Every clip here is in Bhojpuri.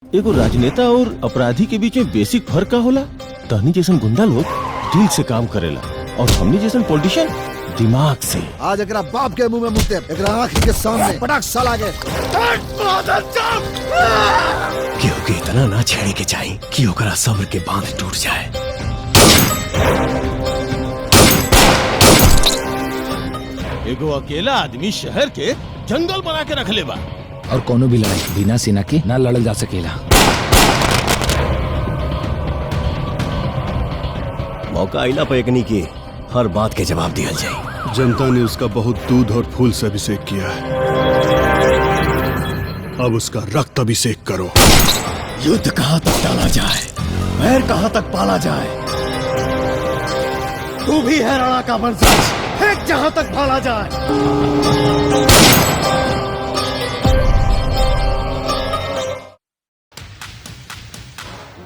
एगो राजनेता और अपराधी के बीच में बेसिक फर्क का होला। तहनी जैसन गुंडा लोग दिल से काम करेला और हमनी जैसन पॉलिटिशियन दिमाग से। आज एकरा बाप के मुंह में मुते, एकरा आँख के सामने पटाख साला के। केहू के इतना ना छेड़े के चाहिए कि ओकरा सब्र के बांध टूट जाए। एगो अकेला आदमी शहर के जंगल बना के रख ले बा और कोनो भी लड़ाई बिना सेना के ना लड़ल जा सकेला। मौका आइला पे एकनी के हर बात के जवाब दिया जाए। जनता ने उसका बहुत दूध और फूल से अभिषेक किया है, अब उसका रक्त अभिषेक करो। युद्ध कहाँ तक डाला जाए, वैर कहाँ तक पाला जाए। तू भी है राणा का वंशज, फेंक जहाँ तक पाला जाए।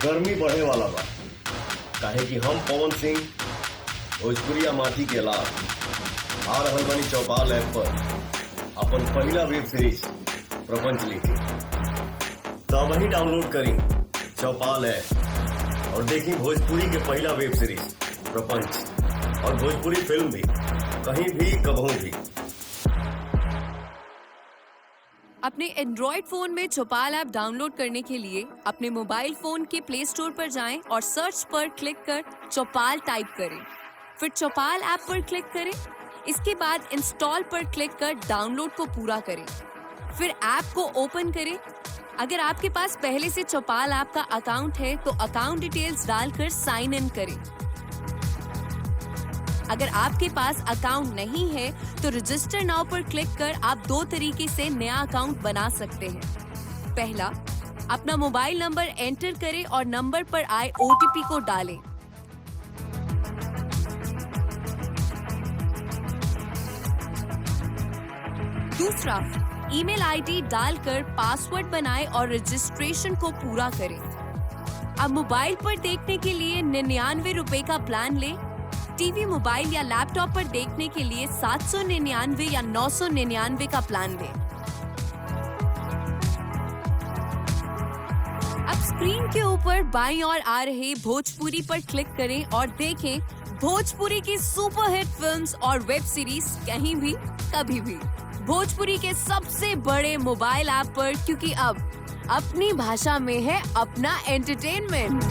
गर्मी बढ़े वाला बा, काहे कि हम पवन सिंह भोजपुरिया माटी के लाभ आ रहल बानी चौपाल ऐप पर अपन पहला वेब सीरीज प्रपंच लिखी। तो वही डाउनलोड करी चौपाल ऐप और देखी भोजपुरी के पहला वेब सीरीज प्रपंच और भोजपुरी फिल्म भी, कहीं भी कबहू भी। अपने एंड्रॉइड फोन में चौपाल ऐप डाउनलोड करने के लिए अपने मोबाइल फोन के प्ले स्टोर पर जाएं और सर्च पर क्लिक कर चौपाल टाइप करें। फिर चौपाल ऐप पर क्लिक करें। इसके बाद इंस्टॉल पर क्लिक कर डाउनलोड को पूरा करें। फिर ऐप को ओपन करें। अगर आपके पास पहले से चौपाल ऐप का अकाउंट है तो अकाउंट डिटेल्स डालकर साइन इन करें। अगर आपके पास अकाउंट नहीं है तो रजिस्टर नाउ पर क्लिक कर आप 2 तरीके से नया अकाउंट बना सकते हैं। पहला, अपना मोबाइल नंबर एंटर करें और नंबर पर आए ओटीपी को डालें। दूसरा, ईमेल आईडी डालकर पासवर्ड बनाएं और रजिस्ट्रेशन को पूरा करें। अब मोबाइल पर देखने के लिए 99 रुपए का प्लान लें। टीवी, मोबाइल या लैपटॉप पर देखने के लिए 799 या 999 का प्लान लें। अब स्क्रीन के ऊपर बाईं ओर आ रहे भोजपुरी पर क्लिक करें और देखें भोजपुरी की सुपरहिट फिल्म्स और वेब सीरीज कहीं भी कभी भी, भोजपुरी के सबसे बड़े मोबाइल ऐप पर, क्योंकि अब अपनी भाषा में है अपना एंटरटेनमेंट।